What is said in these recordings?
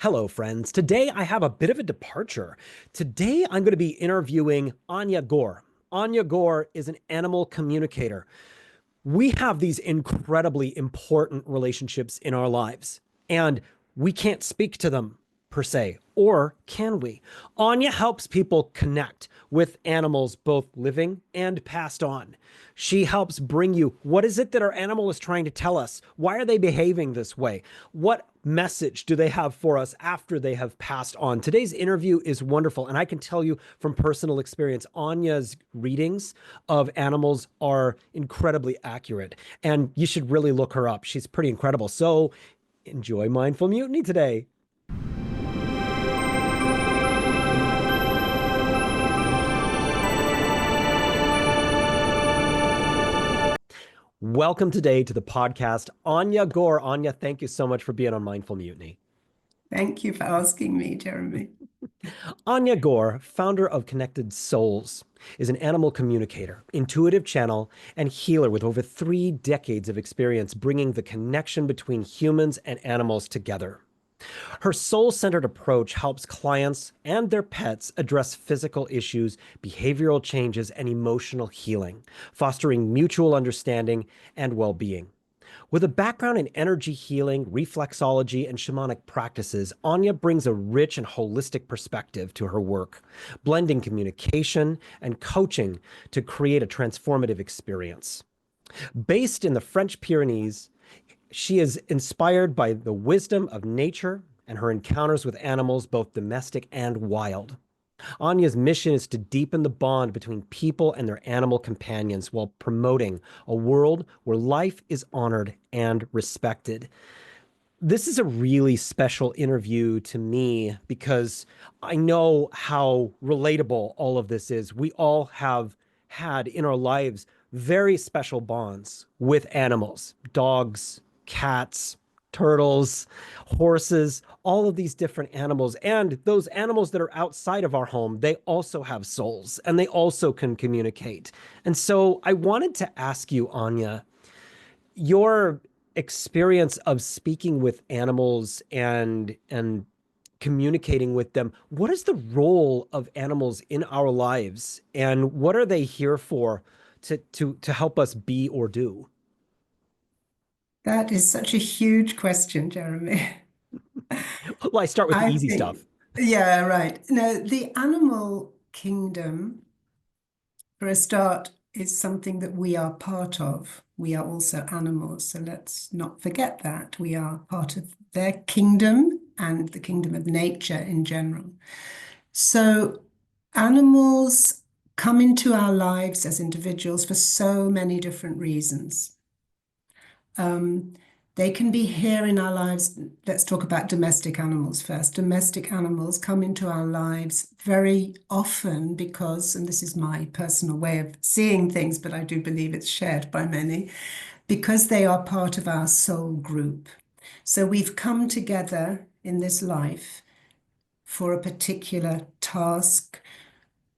Hello, friends. Today I have a bit of a departure. Today I'm going to be interviewing Anya Gore. Anya Gore is an animal communicator. We have these incredibly important relationships in our lives, and we can't speak to them per se, or can we? Anya helps people connect with animals, both living and passed on. She helps bring you what is it that our animal is trying to tell us? Why are they behaving this way? What message do they have for us after they have passed on? Today's interview is wonderful, and I can tell you from personal experience, Anya's readings of animals are incredibly accurate, and you should really look her up. She's pretty incredible. So enjoy Mindful Mutiny today. Welcome today to the podcast, Anya Gore. Anya, thank you so much for being on Mindful Mutiny. Thank you for asking me, Jeremy. Anya Gore, founder of Connected Souls, is an animal communicator, intuitive channel, and healer with over 3 decades of experience bringing the connection between humans and animals together. Her soul-centered approach helps clients and their pets address physical issues, behavioral changes, and emotional healing, fostering mutual understanding and well-being. With a background in energy healing, reflexology, and shamanic practices, Anya brings a rich and holistic perspective to her work, blending communication and coaching to create a transformative experience. Based in the French Pyrenees, she is inspired by the wisdom of nature and her encounters with animals, both domestic and wild. Anya's mission is to deepen the bond between people and their animal companions while promoting a world where life is honored and respected. This is a really special interview to me because I know how relatable all of this is. We all have had in our lives very special bonds with animals, dogs, cats, turtles, horses, all of these different animals. And those animals that are outside of our home, they also have souls and they also can communicate. And so I wanted to ask you, Anya, your experience of speaking with animals and communicating with them, what is the role of animals in our lives and what are they here for to help us be or do? That is such a huge question, Jeremy. Well, I start with the I easy think, stuff. yeah, right. No, the animal kingdom, for a start, is something that we are part of. We are also animals, so let's not forget that. We are part of their kingdom and the kingdom of nature in general. So, animals come into our lives as individuals for so many different reasons. Um, they can be here in our lives. Let's talk about domestic animals first. Domestic animals come into our lives very often because, and this is my personal way of seeing things, but I do believe it's shared by many, because they are part of our soul group. So we've come together in this life for a particular task,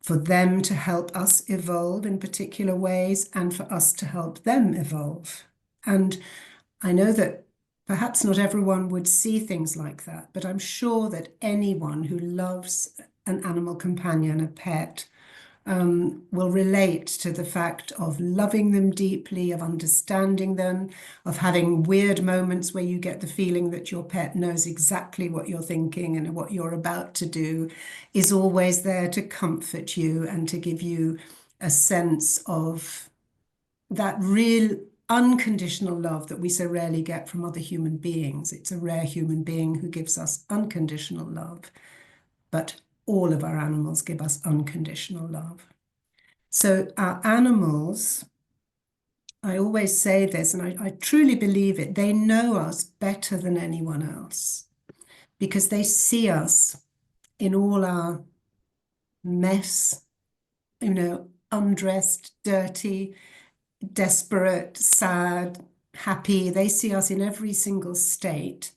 for them to help us evolve in particular ways, and for us to help them evolve. And I know that perhaps not everyone would see things like that, but I'm sure that anyone who loves an animal companion, a pet, will relate to the fact of loving them deeply, of understanding them, of having weird moments where you get the feeling that your pet knows exactly what you're thinking and what you're about to do, is always there to comfort you and to give you a sense of that real unconditional love that we so rarely get from other human beings. It's a rare human being who gives us unconditional love, but all of our animals give us unconditional love. So our animals, I always say this, and I truly believe it, they know us better than anyone else because they see us in all our mess, undressed, dirty, desperate, sad, happy. They see us in every single state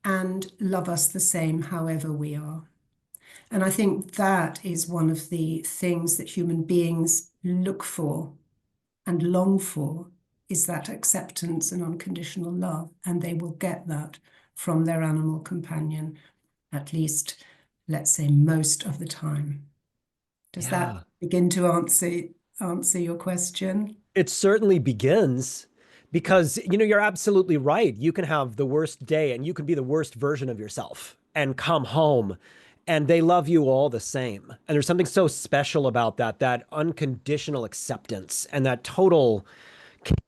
and love us the same, however we are. And I think that is one of the things that human beings look for and long for, is that acceptance and unconditional love. And they will get that from their animal companion. at least, let's say, most of the time. Does that Yeah. begin to answer your question? It certainly begins because, you're absolutely right. You can have the worst day and you can be the worst version of yourself and come home and they love you all the same. And there's something so special about that, that unconditional acceptance and that total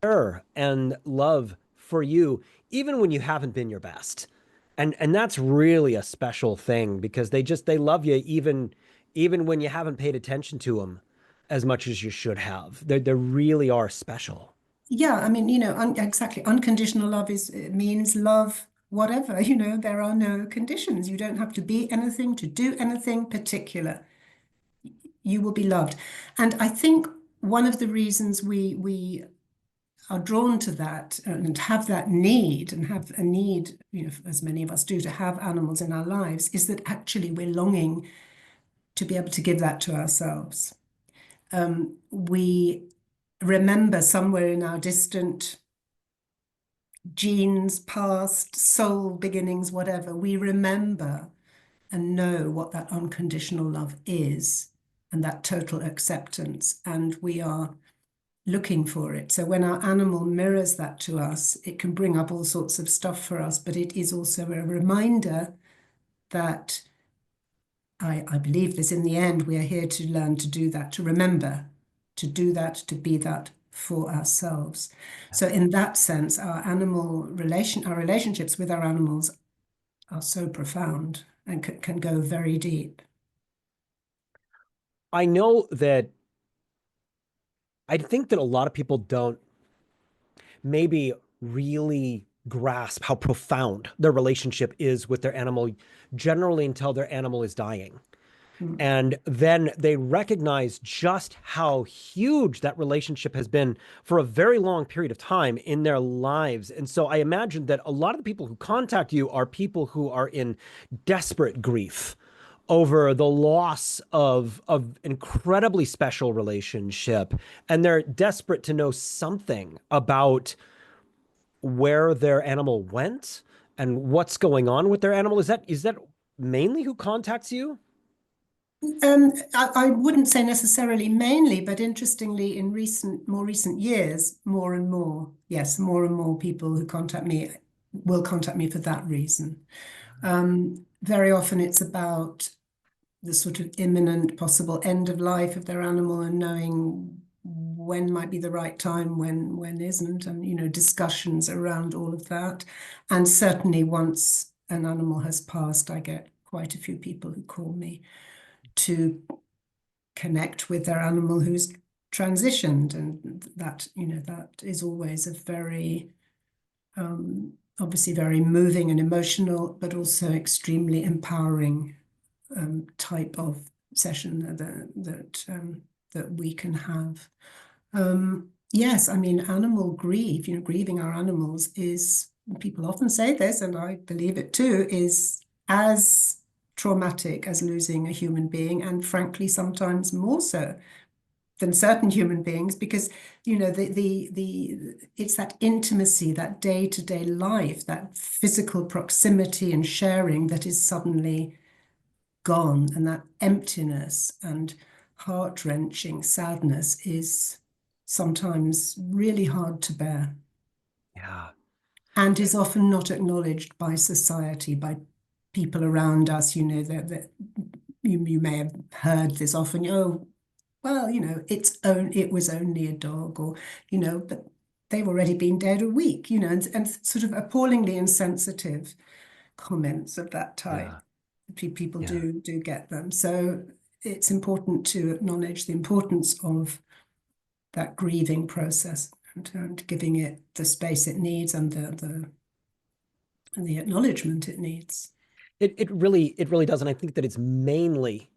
care and love for you, even when you haven't been your best. And that's really a special thing because they love you even when you haven't paid attention to them as much as you should have. They really are special. Yeah, I mean, exactly. Unconditional love it means love whatever, there are no conditions. You don't have to be anything, to do anything particular. You will be loved. And I think one of the reasons we are drawn to that and have that need and have a need, as many of us do, to have animals in our lives is that actually we're longing to be able to give that to ourselves. We remember somewhere in our distant genes, past, soul beginnings, whatever, we remember and know what that unconditional love is and that total acceptance. And we are looking for it. So when our animal mirrors that to us, it can bring up all sorts of stuff for us, but it is also a reminder that I believe this in the end, we are here to learn to do that, to remember, to do that, to be that for ourselves. So in that sense, our relationships with our animals are so profound and can go very deep. I know that I think that a lot of people don't maybe really grasp how profound their relationship is with their animal, generally until their animal is dying. Mm. And then they recognize just how huge that relationship has been for a very long period of time in their lives. And so I imagine that a lot of the people who contact you are people who are in desperate grief over the loss of incredibly special relationship. And they're desperate to know something about where their animal went and what's going on with their animal. Is that mainly who contacts you? I wouldn't say necessarily mainly, but interestingly, in more recent years, more and more, yes, more and more people who contact me will contact me for that reason. Very often it's about the sort of imminent possible end of life of their animal and knowing when might be the right time, when isn't, and discussions around all of that. And certainly once an animal has passed, I get quite a few people who call me to connect with their animal who's transitioned, and that is always a very obviously very moving and emotional, but also extremely empowering type of session that we can have. Yes, I mean, animal grief, grieving our animals is, people often say this, and I believe it too, is as traumatic as losing a human being, and frankly, sometimes more so than certain human beings, because it's that intimacy, that day-to-day life, that physical proximity and sharing that is suddenly gone, and that emptiness and heart-wrenching sadness is sometimes really hard to bear Yeah. and is often not acknowledged by society, by people around us. That you may have heard this often. Oh, well, it was only a dog, or but they've already been dead a week, and sort of appallingly insensitive comments of that type. Yeah. People Yeah. do get them. So it's important to acknowledge the importance of that grieving process, and giving it the space it needs, and the acknowledgement it needs. It really does. And I think that it's mainly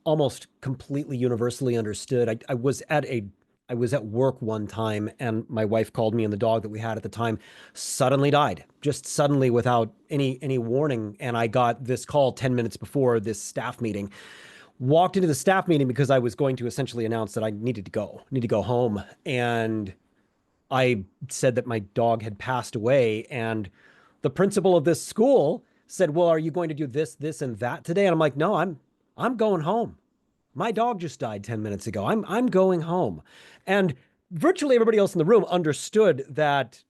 almost completely universally understood. I was at work one time and my wife called me and the dog that we had at the time suddenly died, just suddenly without any warning. And I got this call 10 minutes before this staff meeting. Walked into the staff meeting because I was going to essentially announce that I need to go home. And I said that my dog had passed away, and the principal of this school said, "Well, are you going to do this, this, and that today?" And I'm like, "No, I'm going home. My dog just died 10 minutes ago. I'm going home." And virtually everybody else in the room understood that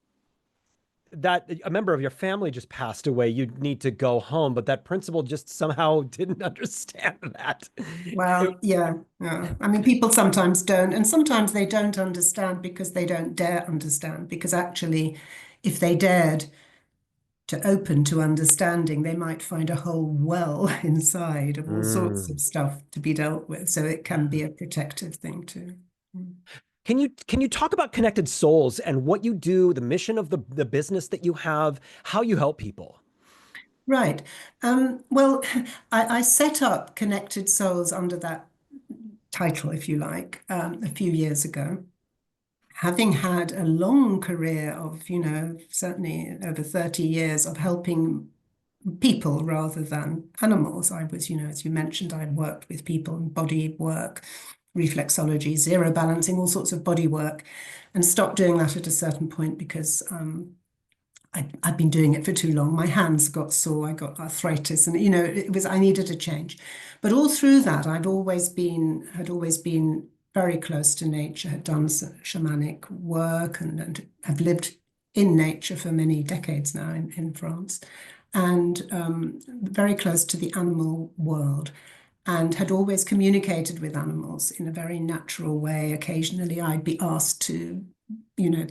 a member of your family just passed away. You need to go home. But that principal just somehow didn't understand that. It- Well, yeah, yeah. I mean, people sometimes don't, and sometimes they don't understand because they don't dare understand. Because actually, if they dared to open to understanding, they might find a whole well inside of all sorts of Mm. stuff to be dealt with. So it can be a protective thing too. Mm. Can you talk about connected souls and what you do, the mission of the business that you have, how you help people? Right. Well, I set up Connected Souls under that title, if you like, a few years ago. Having had a long career of, certainly over 30 years of helping people rather than animals. I was, as you mentioned, I worked with people in body work, reflexology, zero balancing, all sorts of body work, and stopped doing that at a certain point because I'd been doing it for too long. My hands got sore, I got arthritis, and I needed a change. But all through that, had always been very close to nature, had done shamanic work and have lived in nature for many decades now in France, and very close to the animal world, and had always communicated with animals in a very natural way. Occasionally, I'd be asked to,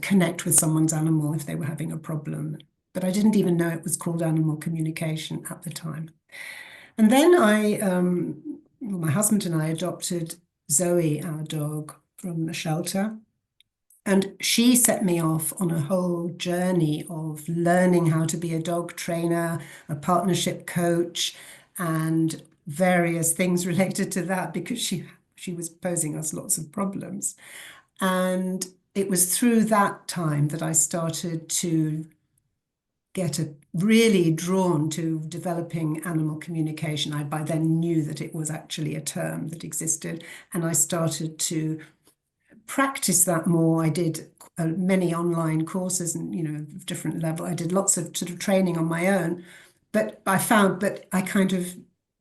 connect with someone's animal if they were having a problem. But I didn't even know it was called animal communication at the time. And then my husband and I adopted Zoe, our dog, from a shelter. And she set me off on a whole journey of learning how to be a dog trainer, a partnership coach, and various things related to that because she was posing us lots of problems. And it was through that time that I started to really drawn to developing animal communication. I by then knew that it was actually a term that existed, and I started to practice that more. I did many online courses and, different level. I did lots of sort of training on my own, but I found that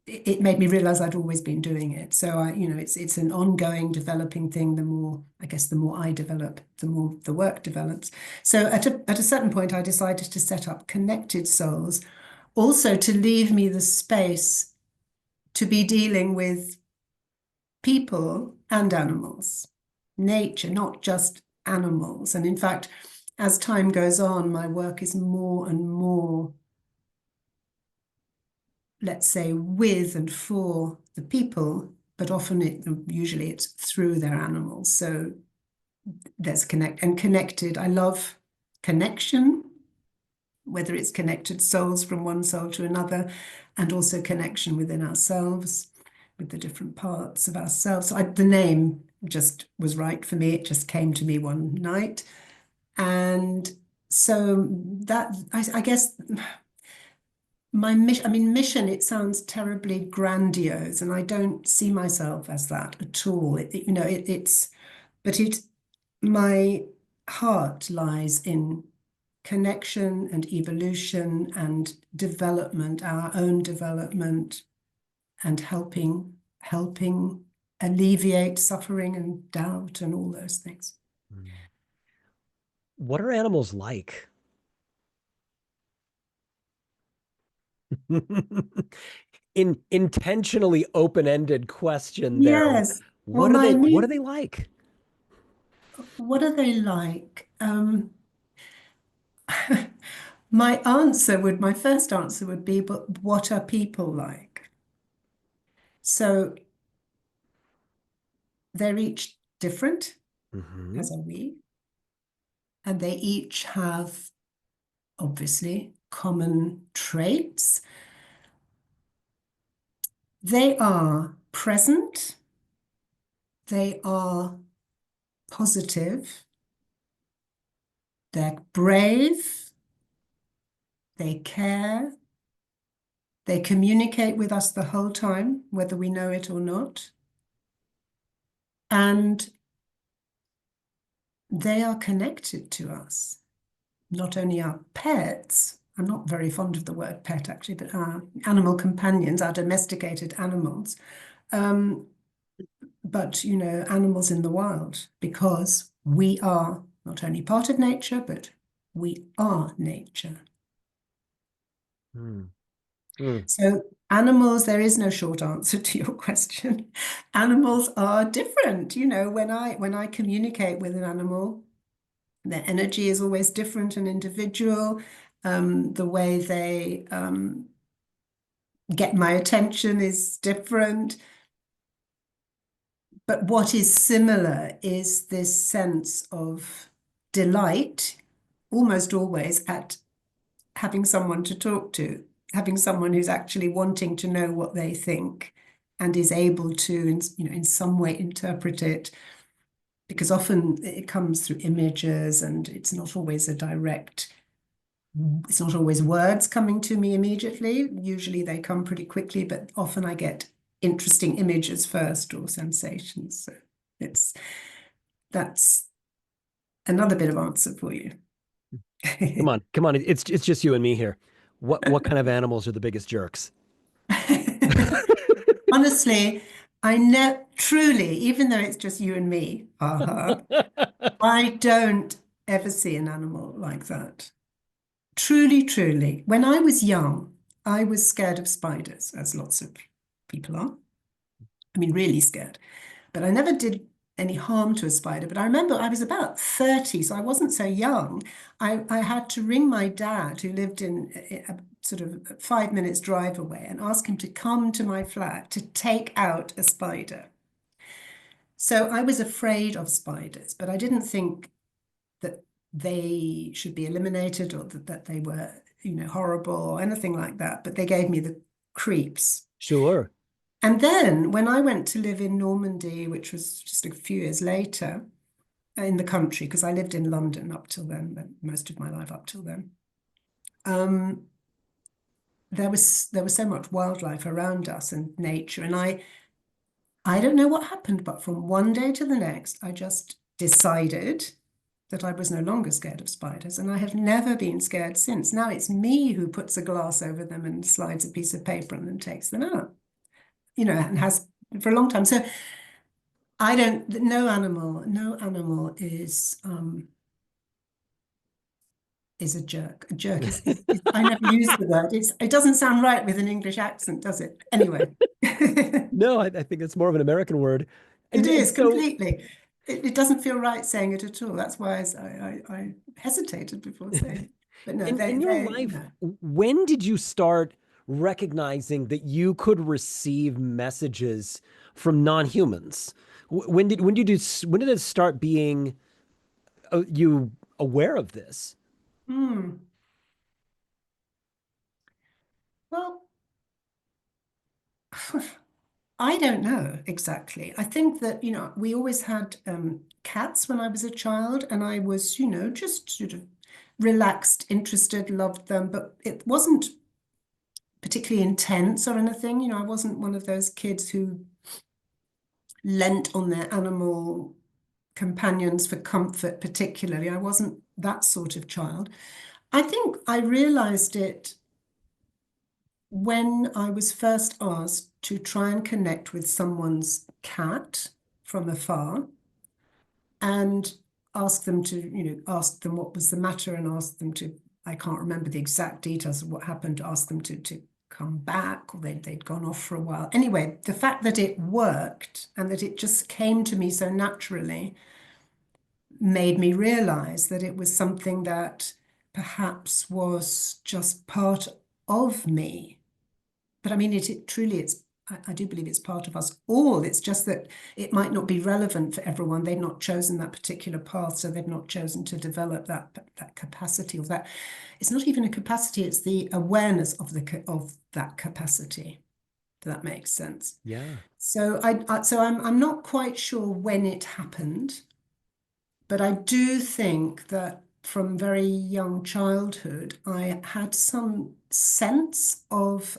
it made me realize I'd always been doing it. So it's an ongoing developing thing. The more I develop, the more the work develops. So at a certain point, I decided to set up Connected Souls, also to leave me the space to be dealing with people and animals, nature, not just animals. And in fact, as time goes on, my work is more and more, let's say, with and for the people, but usually it's through their animals. So there's connected. I love connection, whether it's connected souls from one soul to another, and also connection within ourselves with the different parts of ourselves. So the name just was right for me. It just came to me one night. And so I guess my mission, mission, it sounds terribly grandiose, and I don't see myself as that at all. But my heart lies in connection and evolution and development, our own development, and helping alleviate suffering and doubt and all those things. What are animals like? Intentionally open-ended question there. Yes. Well, What are they like? what are they like? My first answer would be, but what are people like? So they're each different, Hmm. as are we, and they each have obviously common traits. They are present, they are positive, they're brave, they care, they communicate with us the whole time, whether we know it or not. And they are connected to us, not only our pets, I'm not very fond of the word pet actually, but our animal companions, our domesticated animals. Um, but, you know, animals in the wild, because we are not only part of nature, but we are nature. Mm. Mm. So animals, there is no short answer to your question. Animals are different. You know, when I communicate with an animal, their energy is always different and individual. The way they get my attention is different. But what is similar is this sense of delight, almost always, at having someone to talk to, having someone who's actually wanting to know what they think and is able to, you know, in some way interpret it, because often it comes through images and it's not always it's not always words coming to me immediately. Usually they come pretty quickly, but often I get interesting images first or sensations. So it's that's another bit of answer for you. Come on. It's just you and me here. What kind of animals are the biggest jerks? Honestly, I know truly, even though it's just you and me, I don't ever see an animal like that. Truly, truly. When I was young, I was scared of spiders, as lots of people are. I mean, really scared. But I never did any harm to a spider. But I remember I was about 30, so I wasn't so young. I had to ring my dad, who lived in a sort of 5 minutes drive away, and ask him to come to my flat to take out a spider. So I was afraid of spiders, but I didn't think that they should be eliminated or that they were, you know, horrible or anything like that. But they gave me the creeps. Sure. And then when I went to live in Normandy, which was just a few years later in the country, because I lived in London up till then, most of my life up till then, um, there was so much wildlife around us and nature. And I don't know what happened, but from one day to the next, I just decided that I was no longer scared of spiders, and I have never been scared since. Now it's me who puts a glass over them and slides a piece of paper and then takes them out, you know, and has for a long time. So I don't, no animal is a jerk. A jerk I never use the word. It doesn't sound right with an English accent, does it? Anyway. No, I think it's more of an American word. It And is so completely. It doesn't feel right saying it at all. That's why I hesitated before saying it. But no, in your they life, no. when did you start recognizing that you could receive messages from non-humans? When did it start being you aware of this? Hmm. Well, I don't know exactly. I think that, you know, we always had cats when I was a child, and I was, you know, just sort of relaxed, interested, loved them, but it wasn't particularly intense or anything. You know, I wasn't one of those kids who lent on their animal companions for comfort, particularly. I wasn't that sort of child. I think I realized it when I was first asked to try and connect with someone's cat from afar and ask them to, you know, ask them what was the matter and ask them to, I can't remember the exact details of what happened, ask them to come back, or they'd gone off for a while. Anyway, the fact that it worked and that it just came to me so naturally made me realize that it was something that perhaps was just part of me. But I mean, it truly, I do believe it's part of us all. It's just that it might not be relevant for everyone. They've not chosen that particular path, so they've not chosen to develop that capacity, or that. It's not even a capacity, it's the awareness of that capacity. If that makes sense. Yeah. So I'm not quite sure when it happened, but I do think that from very young childhood, I had some sense of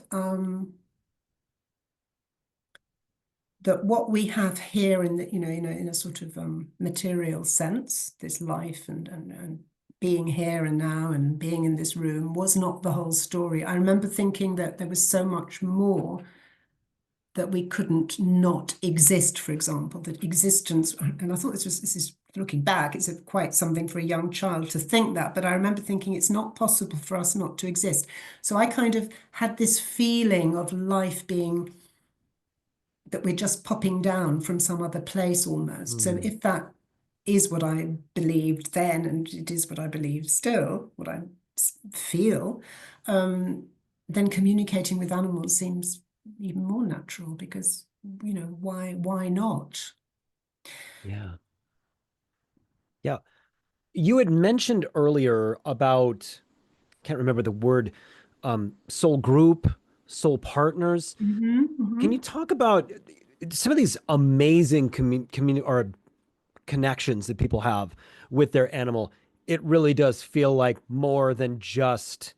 that what we have here in the, you know, in a sort of material sense, this life and being here and now and being in this room was not the whole story. I remember thinking that there was so much more that we couldn't not exist, for example, that existence, and I thought this is looking back, it's quite something for a young child to think that, but I remember thinking it's not possible for us not to exist. So I kind of had this feeling of life being that we're just popping down from some other place almost. So Mm, if that is what I believed then, and it is what I believe still, what I feel, then communicating with animals seems even more natural because, why not? yeah. Yeah. You had mentioned earlier about, can't remember the word, soul group, soul partners. Can you Hmm. talk about some of these amazing community or connections that people have with their animal? It really does feel like more than just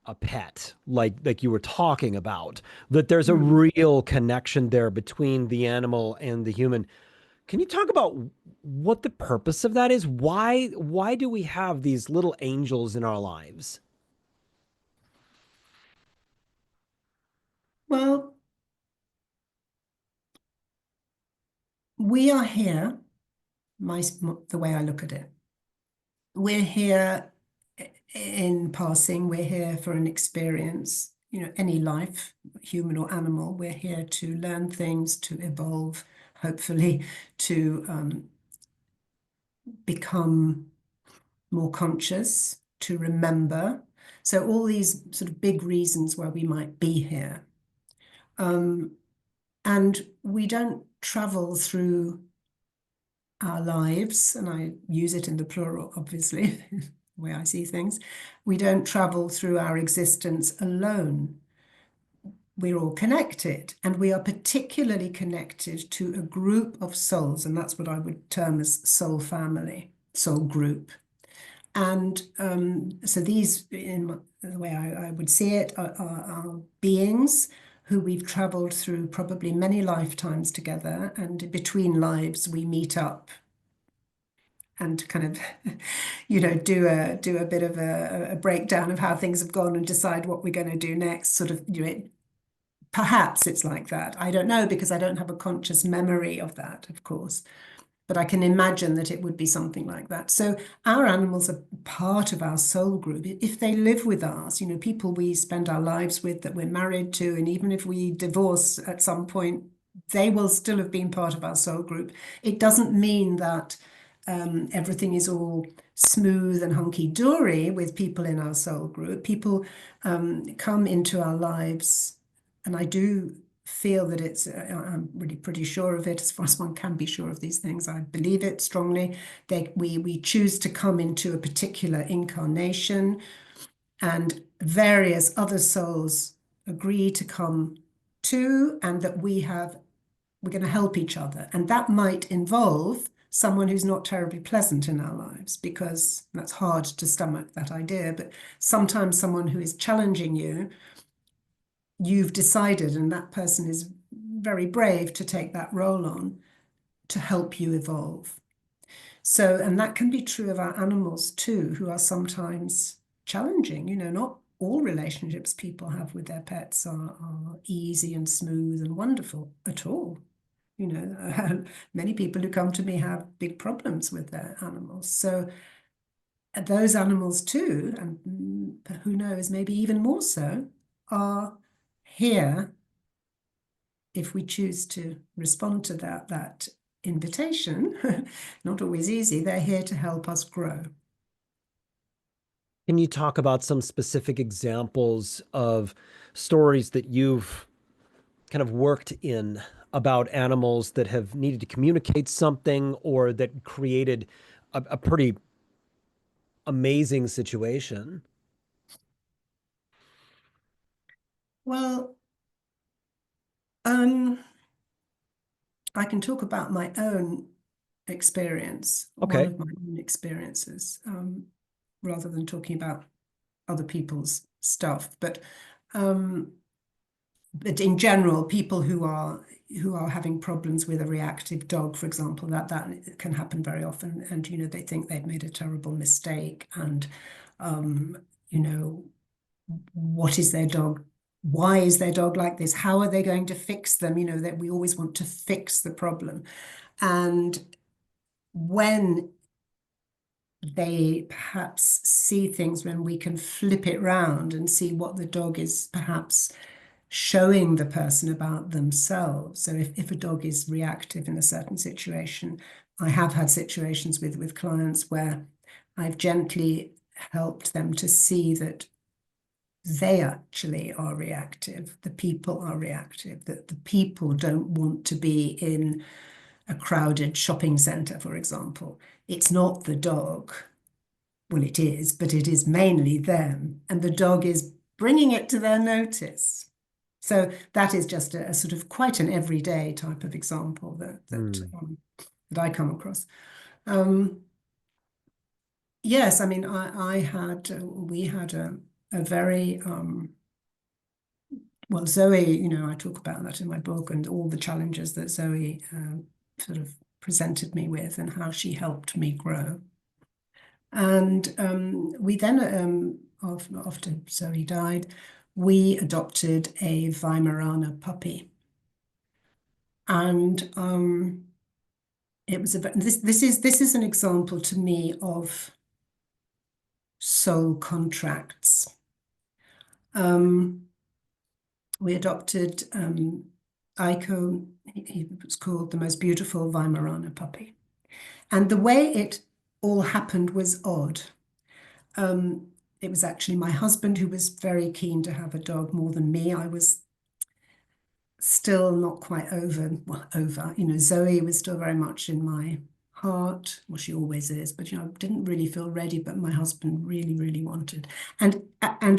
a pet, like you were talking about, that there's a Hmm. real connection there between the animal and the human. Can you talk about what the purpose of that is? Why do we have these little angels in our lives? Well, we are here, the way I look at it. We're here in passing, we're here for an experience, any life, human or animal, we're here to learn things, to evolve, hopefully, to become more conscious, to remember. So, all these sort of big reasons why we might be here. Um, and we don't travel through our lives, and I use it in the plural, obviously, the way I see things. We don't travel through our existence alone. We're all connected, and we are particularly connected to a group of souls, and that's what I would term as soul family, soul group. And so these, in the way I would see it, are beings who we've traveled through probably many lifetimes together, and between lives we meet up and kind of, do a bit of a breakdown of how things have gone and decide what we're going to do next. Sort of, perhaps it's like that. I don't know because I don't have a conscious memory of that, of course. But I can imagine that it would be something like that. So our animals are part of our soul group. If they live with us, people we spend our lives with that we're married to, and even if we divorce at some point, they will still have been part of our soul group. It doesn't mean that everything is all smooth and hunky-dory with people in our soul group. People come into our lives, and I do feel that I'm really pretty sure of it, as far as one can be sure of these things. I believe it strongly. We choose to come into a particular incarnation, and various other souls agree to come too, and that we're going to help each other. And that might involve someone who's not terribly pleasant in our lives, because that's hard to stomach, that idea. But sometimes someone who is challenging you've decided, and that person is very brave to take that role on to help you evolve. So, and that can be true of our animals too, who are sometimes challenging. Not all relationships people have with their pets are easy and smooth and wonderful at all. Many people who come to me have big problems with their animals. So those animals too, and who knows, maybe even more so, are here if we choose to respond to that invitation. Not always easy. They're here to help us grow. Can you talk about some specific examples of stories that you've kind of worked in about animals that have needed to communicate something or that created a pretty amazing situation? Well, I can talk about my own experience, one Okay. of my own experiences, rather than talking about other people's stuff. But um, but in general, people who are having problems with a reactive dog, for example, that can happen very often, and they think they've made a terrible mistake, and um, you know, what is their dog? Why is their dog like this? How are they going to fix them? That we always want to fix the problem. And when they perhaps see things, when we can flip it round and see what the dog is perhaps showing the person about themselves. So if a dog is reactive in a certain situation, I have had situations with clients where I've gently helped them to see that they actually are reactive, the people are reactive, that the people don't want to be in a crowded shopping centre, for example. It's not the dog. Well, it is, but it is mainly them. And the dog is bringing it to their notice. So that is just a sort of quite an everyday type of example that I come across. Yes, I mean, we had a very, well, Zoe, I talk about that in my book, and all the challenges that Zoe sort of presented me with and how she helped me grow. And we then, after Zoe died, we adopted a Weimaraner puppy. And it was this is an example to me of soul contracts. We adopted Aiko. He was called the most beautiful Weimaraner puppy. And the way it all happened was odd. It was actually my husband who was very keen to have a dog more than me. I was still not quite over. Zoe was still very much in my heart. Well, she always is, but I didn't really feel ready, but my husband really, really wanted. And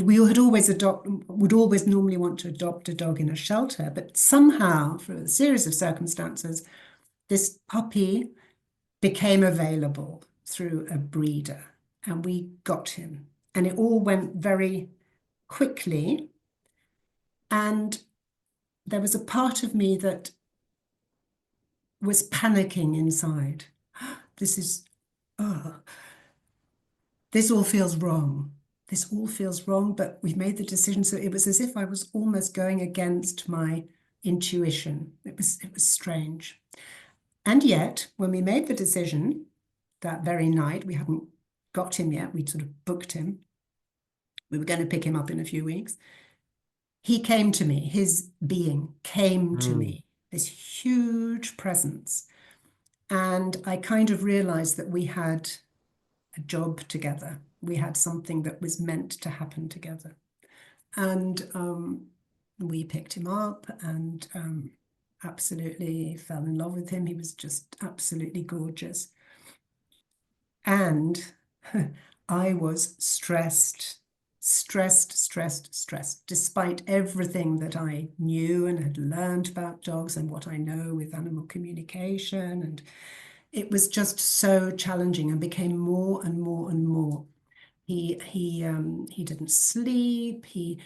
we would always normally want to adopt a dog in a shelter, but somehow, for a series of circumstances, this puppy became available through a breeder, and we got him. And it all went very quickly. And there was a part of me that was panicking inside. This all feels wrong. This all feels wrong, but we've made the decision. So it was as if I was almost going against my intuition. It was strange. And yet, when we made the decision that very night, we hadn't got him yet, we'd sort of booked him. We were going to pick him up in a few weeks. He came to me, his being came to me, this huge presence. And I kind of realized that we had a job together. We had something that was meant to happen together. And we picked him up and absolutely fell in love with him. He was just absolutely gorgeous. And I was stressed, despite everything that I knew and had learned about dogs and what I know with animal communication. And it was just so challenging and became more and more and more. He didn't sleep. He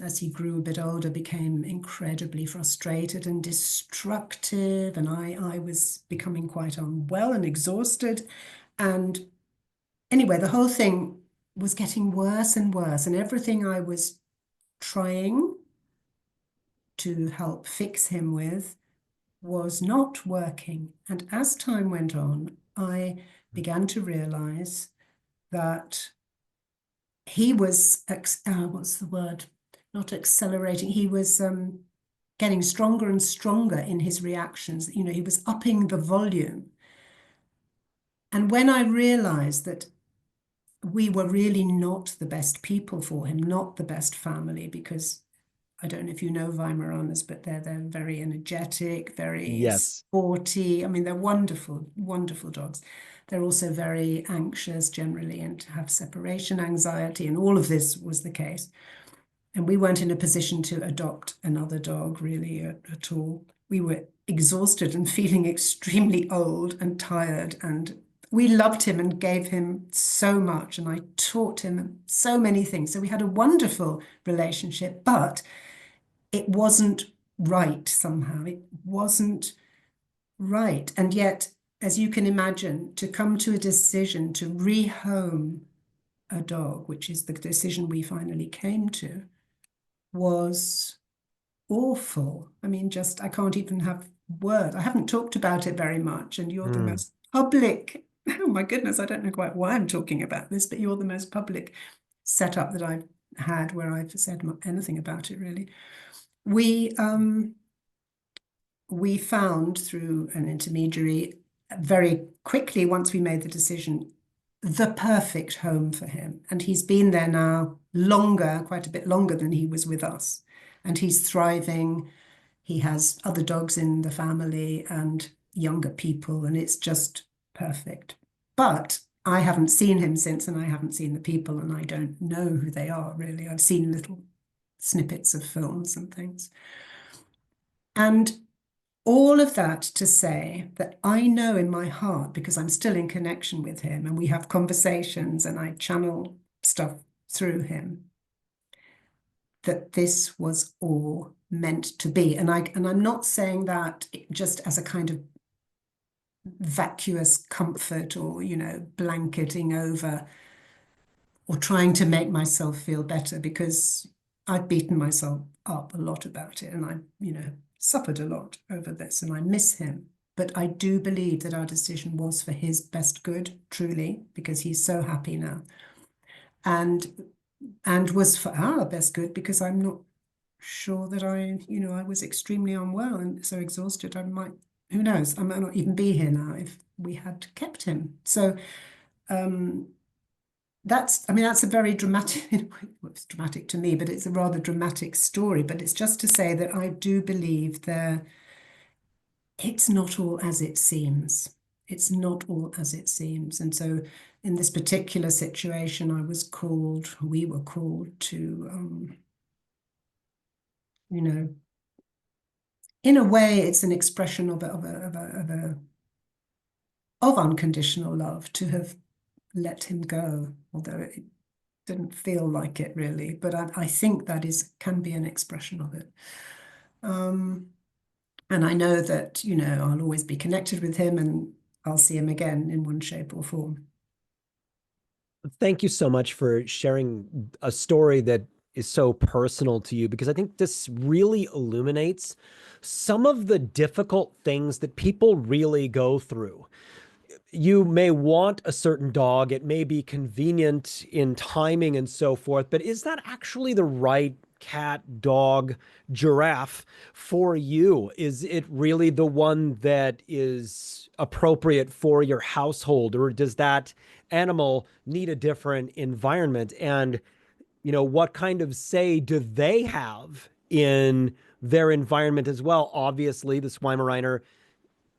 as he grew a bit older, became incredibly frustrated and destructive, and I was becoming quite unwell and exhausted. And anyway, the whole thing was getting worse and worse, and everything I was trying to help fix him with was not working. And as time went on, I began to realize that he was, what's the word? Not accelerating. He was getting stronger and stronger in his reactions. He was upping the volume. And when I realized that we were really not the best people for him, not the best family, because I don't know if you know Weimaraners, but they're very energetic, very Yes. sporty. I mean, they're wonderful, wonderful dogs. They're also very anxious generally and have separation anxiety, and all of this was the case. And we weren't in a position to adopt another dog really at all. We were exhausted and feeling extremely old and tired, and we loved him and gave him so much, and I taught him so many things. So we had a wonderful relationship, but it wasn't right somehow. It wasn't right. And yet, as you can imagine, to come to a decision to rehome a dog, which is the decision we finally came to, was awful. I mean, just I can't even have words. I haven't talked about it very much, and you're the Mm. most public. Oh my goodness, I don't know quite why I'm talking about this, but you're the most public setup that I've had where I've said anything about it really. We we found through an intermediary very quickly, once we made the decision, the perfect home for him. And he's been there now longer, quite a bit longer than he was with us. And he's thriving. He has other dogs in the family and younger people, and it's just perfect. But I haven't seen him since, and I haven't seen the people, and I don't know who they are really. I've seen little snippets of films and things. And all of that to say that I know in my heart, because I'm still in connection with him and we have conversations and I channel stuff through him, that this was all meant to be. And I'm not saying that just as a kind of vacuous comfort or, blanketing over or trying to make myself feel better, because I've beaten myself up a lot about it and I, suffered a lot over this and I miss him. But I do believe that our decision was for his best good, truly, because he's so happy now. And was for our best good because I'm not sure that I was extremely unwell and so exhausted. I might, who knows, I might not even be here now if we had kept him. So that's a very dramatic, well, it's dramatic to me, but it's a rather dramatic story. But it's just to say that I do believe it's not all as it seems. It's not all as it seems. And so in this particular situation, we were called to, in a way, it's an expression of unconditional love to have let him go, although it didn't feel like it really. But I think that can be an expression of it. And I know that, I'll always be connected with him and I'll see him again in one shape or form. Thank you so much for sharing a story that is so personal to you, because I think this really illuminates some of the difficult things that people really go through. You may want a certain dog, it may be convenient in timing and so forth, but is that actually the right cat, dog, giraffe for you? Is it really the one that is appropriate for your household, or does that animal need a different environment? And, what kind of say do they have in their environment as well? Obviously, the Weimaraner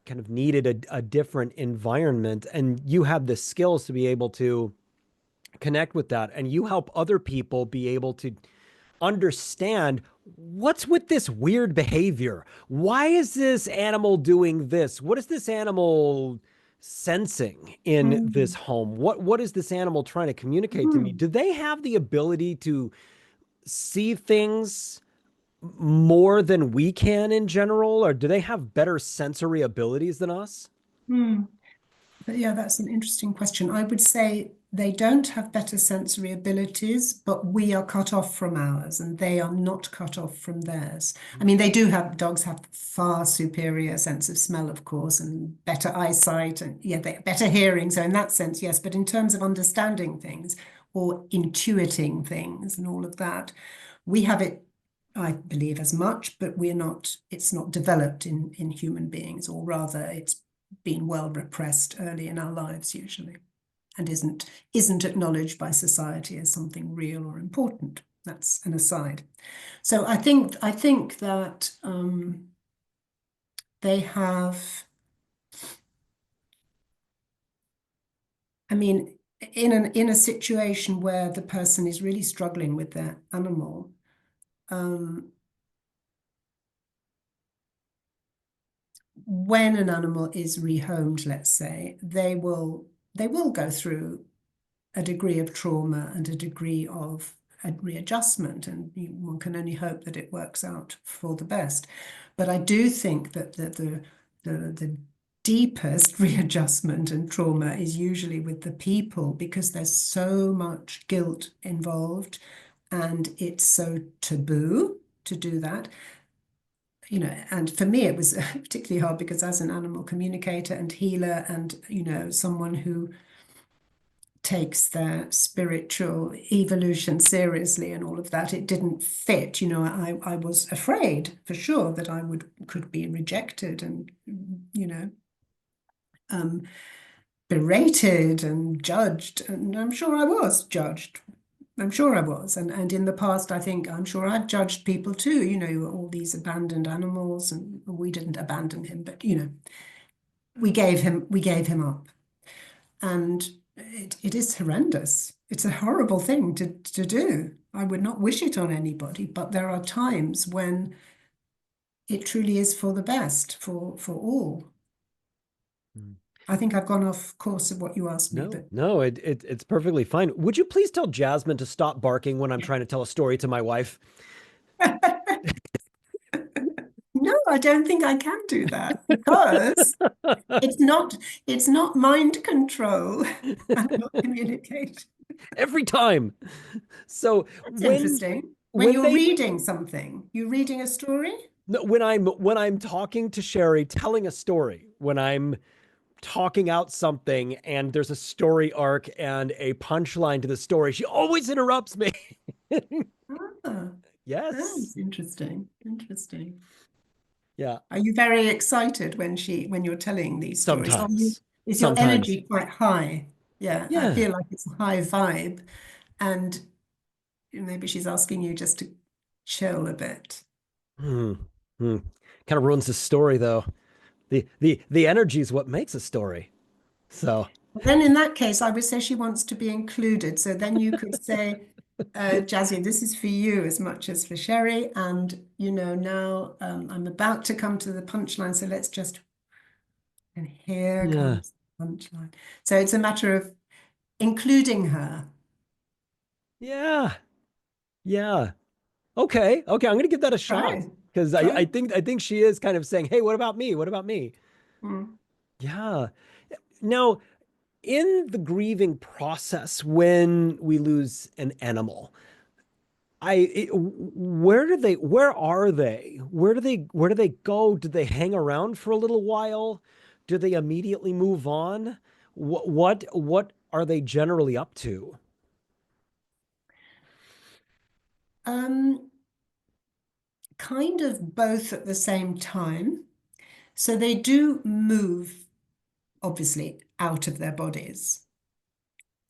kind of needed a different environment, and you have the skills to be able to connect with that, and you help other people be able to understand what's with this weird behavior. Why is this animal doing this? What is this animal sensing in this Mm. home? What is this animal trying to communicate to me? Mm. Do they have the ability to see things more than we can in general, or do they have better sensory abilities than us? Mm. But yeah, that's an interesting question. I would say they don't have better sensory abilities, but we are cut off from ours and they are not cut off from theirs. I mean, dogs have far superior sense of smell, of course, and better eyesight and yeah, better hearing. So in that sense, yes, but in terms of understanding things or intuiting things and all of that, we have it, I believe, as much, but it's not developed in human beings, or rather it's been well repressed early in our lives usually, and isn't acknowledged by society as something real or important. That's an aside. So I think that they have. I mean, in a situation where the person is really struggling with their animal, when an animal is rehomed, let's say, they will go through a degree of trauma and a degree of a readjustment, and one can only hope that it works out for the best. But I do think that the deepest readjustment and trauma is usually with the people, because there's so much guilt involved and it's so taboo to do that. And for me, it was particularly hard because as an animal communicator and healer and, someone who takes their spiritual evolution seriously and all of that, it didn't fit. I was afraid for sure that I could be rejected and, um, berated and judged. And I'm sure I was judged. I'm sure I was. And in the past, I'm sure I've judged people too, all these abandoned animals, and we didn't abandon him, but we gave him up. And it is horrendous. It's a horrible thing to do. I would not wish it on anybody, but there are times when it truly is for the best for all. I think I've gone off course of what you asked me, but No, it's perfectly fine. Would you please tell Jasmine to stop barking when I'm trying to tell a story to my wife? no, I don't think I can do that because it's not mind control. I'm not communicating. Every time. So That's interesting. When when you're they reading something, you're reading a story? no, when I'm talking to Sherry, telling a story, when I'm talking out something and there's a story arc and a punchline to the story, she always interrupts me. Ah, Yes. that's interesting. Interesting. Yeah. Are you very excited when you're telling these stories? Sometimes. Is your Sometimes. energy quite high? Yeah, I Yeah. feel like it's a high vibe, and maybe she's asking you just to chill a bit. Hmm. Hmm. Kind of ruins the story though. The energy is what makes a story. So Then in that case, I would say she wants to be included. So then you could say, Jazzy, this is for you as much as for Sherry. And, now I'm about to come to the punchline. So let's just, and here yeah. comes the punchline. So it's a matter of including her. Yeah. Yeah. Okay. Okay. I'm gonna give that a shot Try, because I, try. I think I think she is kind of saying, "Hey, what about me? What about me?" Mm. Yeah. Now, in the grieving process, when we lose an animal, where are they? Where do they go? Do they hang around for a little while? Do they immediately move on? What are they generally up to? Um, Kind of both at the same time. So they do move, obviously, out of their bodies.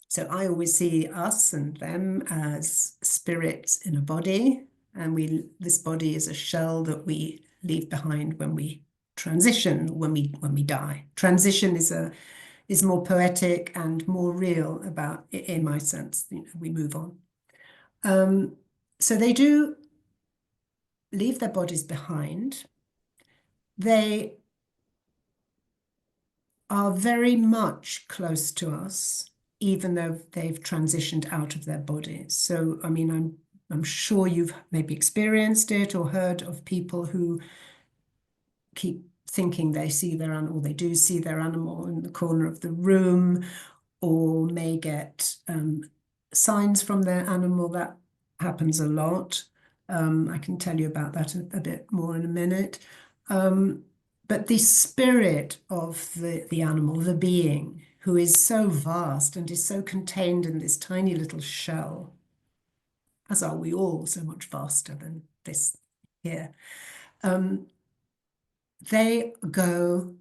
So I always see us and them as spirits in a body, and this body is a shell that we leave behind when we transition, when we die. Transition is more poetic and more real about, in my sense, we move on. So they do leave their bodies behind. They are very much close to us, even though they've transitioned out of their bodies. So, I mean, I'm sure you've maybe experienced it or heard of people who keep thinking they see their animal, or they do see their animal in the corner of the room, or may get signs from their animal. That happens a lot. I can tell you about that a bit more in a minute. But the spirit of the animal, the being, who is so vast and is so contained in this tiny little shell, as are we all, so much vaster than this here, they go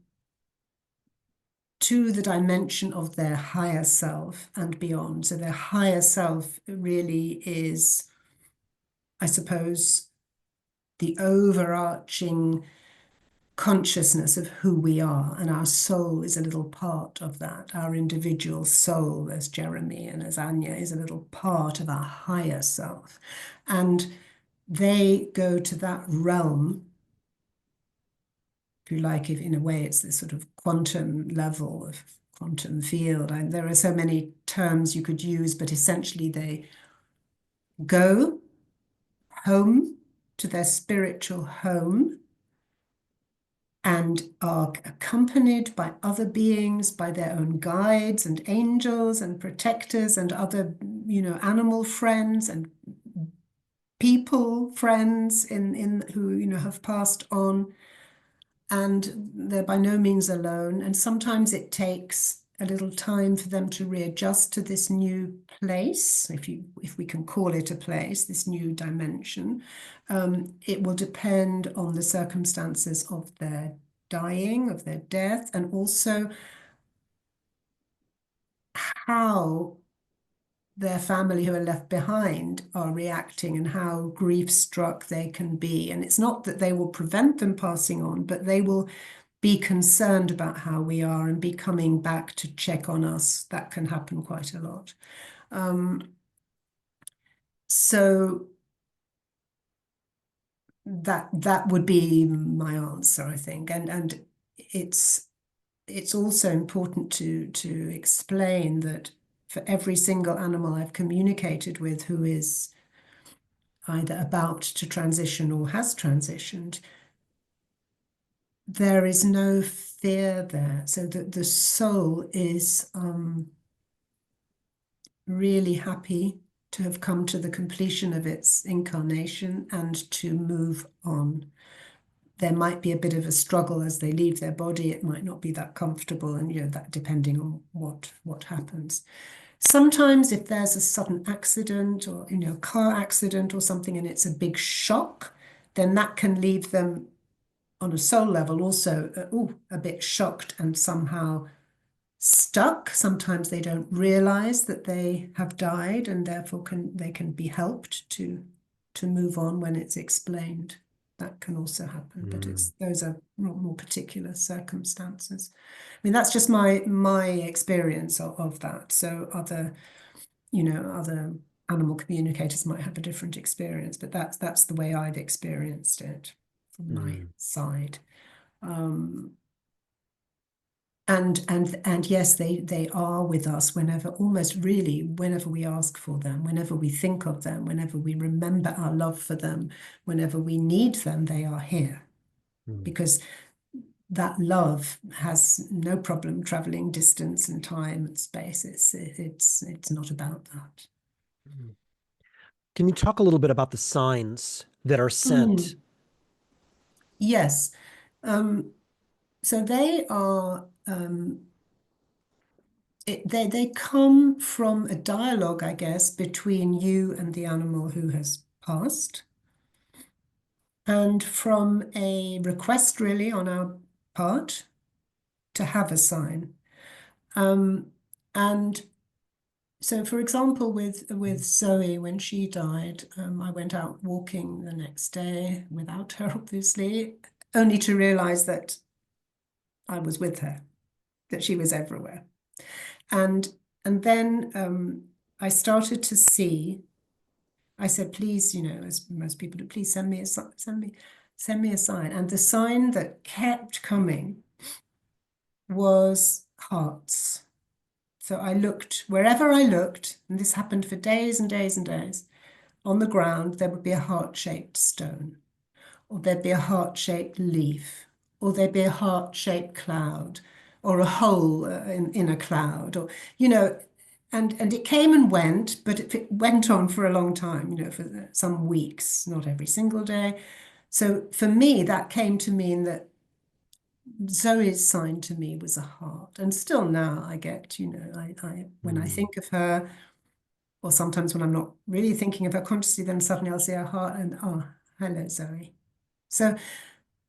to the dimension of their higher self and beyond. So their higher self really is, I suppose, the overarching consciousness of who we are, and our soul is a little part of that. Our individual soul, as Jeremy and as Anya, is a little part of our higher self. And they go to that realm, if you like, if in a way it's this sort of quantum level of quantum field. And there are so many terms you could use, but essentially go home to their spiritual home and are accompanied by other beings, by their own guides and angels and protectors and other, animal friends and people friends in who, have passed on. And they're by no means alone. And sometimes it takes a little time for them to readjust to this new place, if we can call it a place, this new dimension. It will depend on the circumstances of their dying, of their death, and also how their family who are left behind are reacting and how grief-struck they can be. And it's not that they will prevent them passing on, but they will be concerned about how we are and be coming back to check on us. That can happen quite a lot. So that would be my answer, I think. And it's also important to explain that for every single animal I've communicated with who is either about to transition or has transitioned, there is no fear there. So that the soul is really happy to have come to the completion of its incarnation and to move on. There might be a bit of a struggle as they leave their body. It might not be that comfortable, and that depending on what happens. Sometimes if there's a sudden accident or car accident or something and it's a big shock, then that can leave them on a soul level also a bit shocked and somehow stuck. Sometimes they don't realize that they have died, and therefore they can be helped to move on when it's explained. That can also happen, but those are more particular circumstances. I mean, that's just my experience of that. So other animal communicators might have a different experience, but that's the way I've experienced it from my side. And yes, they are with us almost really whenever we ask for them, whenever we think of them, whenever we remember our love for them, whenever we need them, they are here. Because that love has no problem traveling distance and time and space. It's not about that. Can you talk a little bit about the signs that are sent? Yes. So they are they come from a dialogue, I guess, between you and the animal who has passed, and from a request really on our part to have a sign. And so, for example, with Zoe, when she died, I went out walking the next day without her, obviously, only to realize that I was with her, that she was everywhere. And then I started to see. I said, please, as most people do, please send me a sign. And the sign that kept coming was hearts. So I looked wherever I looked, and this happened for days and days and days. On the ground, there would be a heart-shaped stone, or there'd be a heart-shaped leaf, or there'd be a heart-shaped cloud, or a hole in a cloud, or and it came and went, but it went on for a long time, for some weeks, not every single day. So for me, that came to mean that Zoe's sign to me was a heart, and still now I get, I when I think of her, or sometimes when I'm not really thinking of her consciously, then suddenly I'll see her heart, and oh, hello, Zoe. So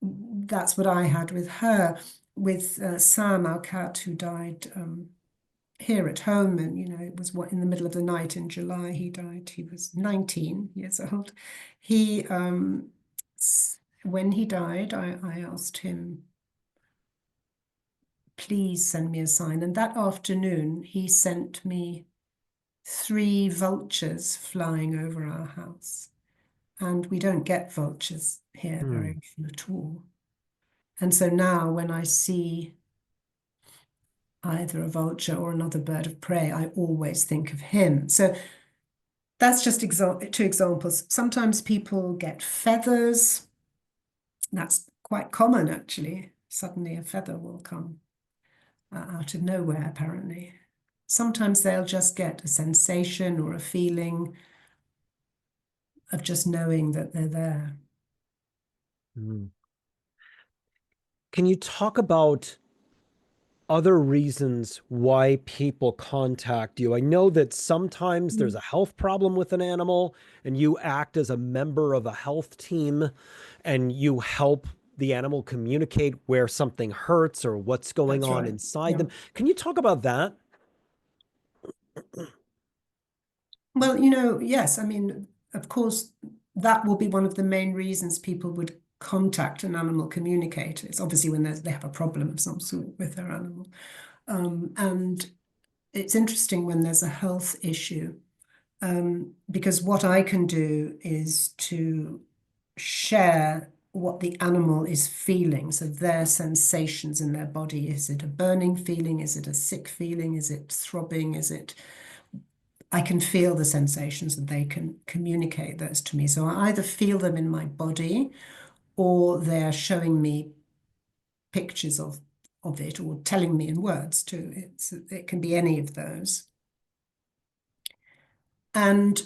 that's what I had with her. With Sam, our cat, who died here at home, and it was in the middle of the night in July. He died. He was 19 years old. He when he died, I asked him, please send me a sign. And that afternoon, he sent me 3 vultures flying over our house. And we don't get vultures here very often at all. And so now when I see either a vulture or another bird of prey, I always think of him. So that's just two examples. Sometimes people get feathers. That's quite common, actually. Suddenly a feather will come out of nowhere, apparently. Sometimes they'll just get a sensation or a feeling of just knowing that they're there. Mm. Can you talk about other reasons why people contact you? I know that sometimes there's Mm. a health problem with an animal and you act as a member of a health team and you help the animal communicate where something hurts or what's going That's on right. inside Yeah. them. Can you talk about that? Well, yes, I mean, of course, that will be one of the main reasons people would contact an animal communicator. It's obviously when they have a problem of some sort with their animal. And it's interesting when there's a health issue, because what I can do is to share what the animal is feeling, so their sensations in their body. Is it a burning feeling? Is it a sick feeling? Is it throbbing? I can feel the sensations and they can communicate those to me. So I either feel them in my body or they're showing me pictures of it or telling me in words too. It can be any of those. And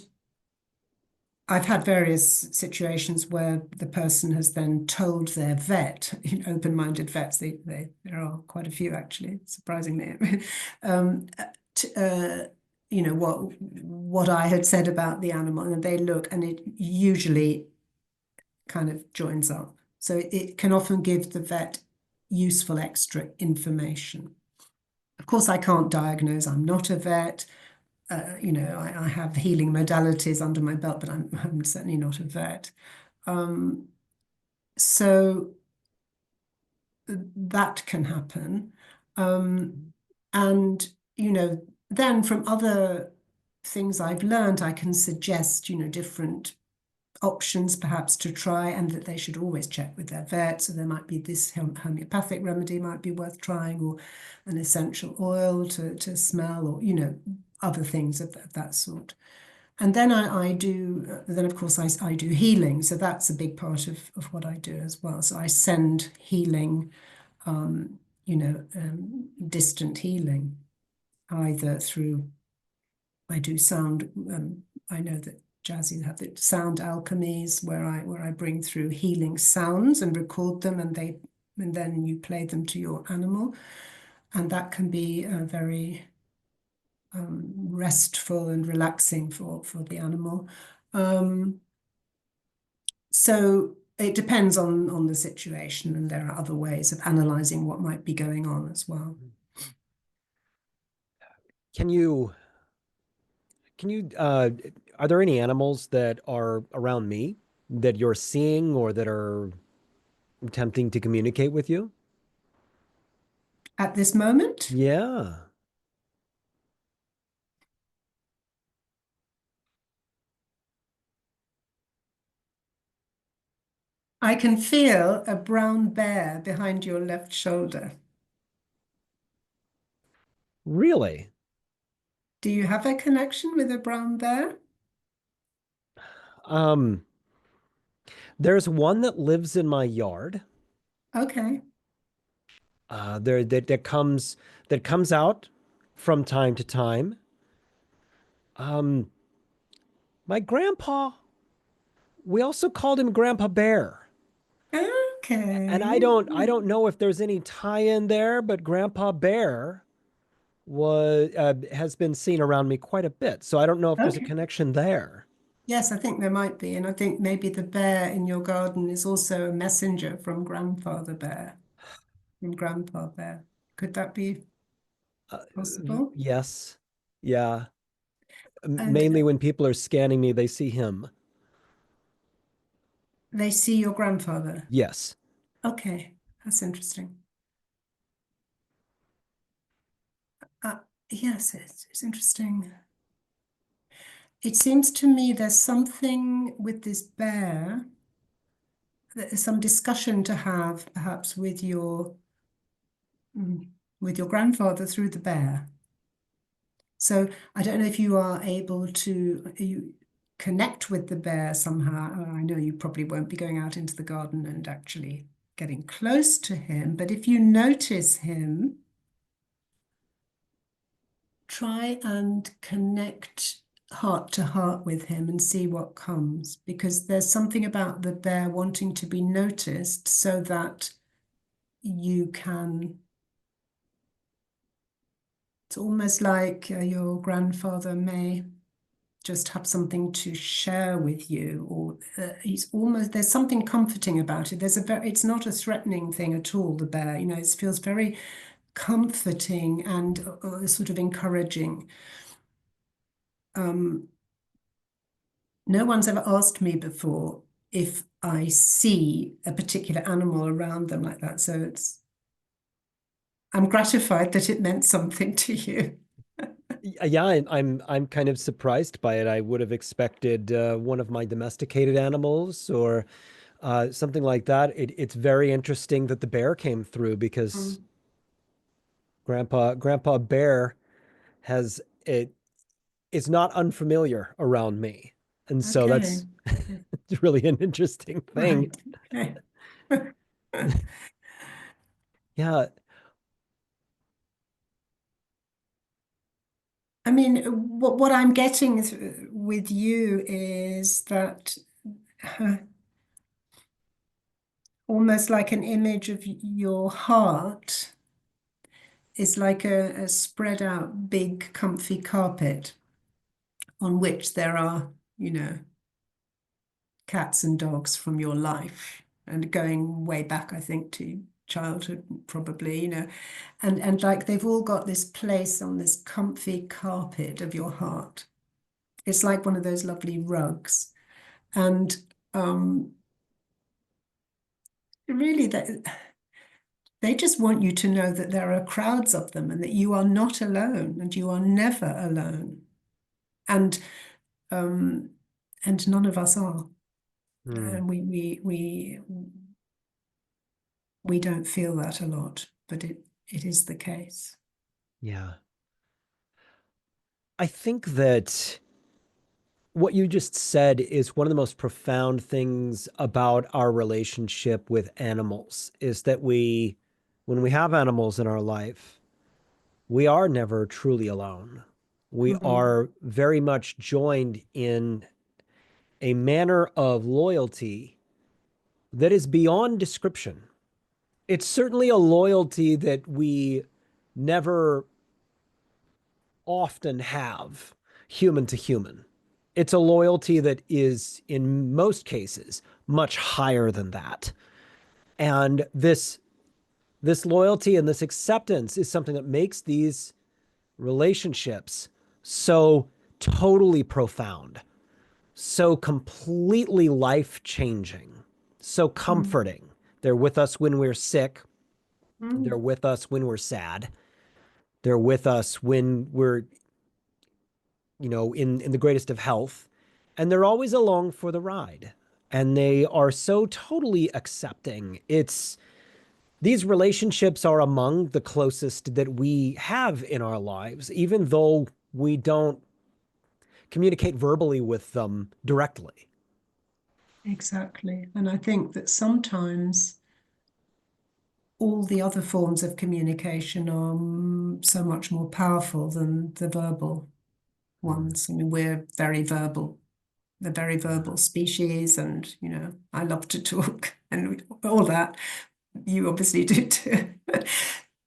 I've had various situations where the person has then told their vet, open-minded vets, there are quite a few actually, surprisingly, um, t- uh, what I had said about the animal, and they look, and it usually kind of joins up. So it can often give the vet useful extra information. Of course, I can't diagnose, I'm not a vet. I have healing modalities under my belt, but I'm certainly not a vet. Um, so that can happen. Um, and, then from other things I've learned, I can suggest, different options perhaps to try, and that they should always check with their vet. So there might be this homeopathic remedy might be worth trying, or an essential oil to smell, or other things of that sort. And then I do, then of course I do healing. So that's a big part of what I do as well. So I send healing, distant healing, either through, I do sound, I know that Jazzy have the sound alchemies where I bring through healing sounds and record them, and then you play them to your animal. And that can be very restful and relaxing for the animal. Um, so it depends on the situation, and there are other ways of analyzing what might be going on as well. Can you can you are there any animals that are around me that you're seeing or that are attempting to communicate with you? At this moment, Yeah. I can feel a brown bear behind your left shoulder. Really? Do you have a connection with a brown bear? Um, there's one that lives in my yard. Okay. There that comes out from time to time. Um, my grandpa, we also called him Grandpa Bear. And Okay. I don't know if there's any tie-in there, but Grandpa Bear was has been seen around me quite a bit. So I don't know if there's a Okay. connection there. Yes, I think there might be. And I think maybe the bear in your garden is also a messenger from Grandfather Bear, from Grandpa Bear. Could that be Uh, possible? yes. Yeah. And Mainly when people are scanning me, they see him. they see your grandfather. Yes. Okay, that's interesting. Uh, yes, it's interesting. It seems to me there's something with this bear, there's some discussion to have perhaps mm, with your grandfather through the bear. So I don't know if you are able to, connect with the bear somehow. I know you probably won't be going out into the garden and actually getting close to him, but if you notice him, try and connect heart to heart with him and see what comes, because there's something about the bear wanting to be noticed so that you can. It's almost like your grandfather may just have something to share with you, or there's something comforting about it. It's not a threatening thing at all, the bear, it feels very comforting and sort of encouraging. No one's ever asked me before if I see a particular animal around them like that. So I'm gratified that it meant something to you. Yeah, I'm kind of surprised by it. I would have expected one of my domesticated animals or something like that. It's very interesting that the bear came through because Mm, Grandpa Bear has it. It's not unfamiliar around me, and so okay. that's really an interesting thing. Right. Okay. Yeah, I mean, what I'm getting with you is that almost like an image of your heart is like a spread out big comfy carpet on which there are, cats and dogs from your life, and going way back, I think, to childhood, probably, and like they've all got this place on this comfy carpet of your heart. It's like one of those lovely rugs. And really, that they just want you to know that there are crowds of them and that you are not alone and you are never alone. And um, and none of us are. hmm, And we don't feel that a lot, but it is the case. yeah. I think that what you just said is one of the most profound things about our relationship with animals is that when we have animals in our life, we are never truly alone. We Mhm. are very much joined in a manner of loyalty that is beyond description. It's certainly a loyalty that we never often have human to human. It's a loyalty that is, in most cases, much higher than that. And this loyalty and this acceptance is something that makes these relationships so totally profound, so completely life changing, so Mm. comforting. They're with us when we're sick. They're Mm. with us when we're sad. They're with us when we're, in the greatest of health. And they're always along for the ride. And they are so totally accepting. These relationships are among the closest that we have in our lives, even though we don't communicate verbally with them directly. Exactly. And I think that sometimes all the other forms of communication are so much more powerful than the verbal Mm, ones. I mean, we're very verbal, the very yeah. verbal species, and, I love to talk and all that. You obviously do too.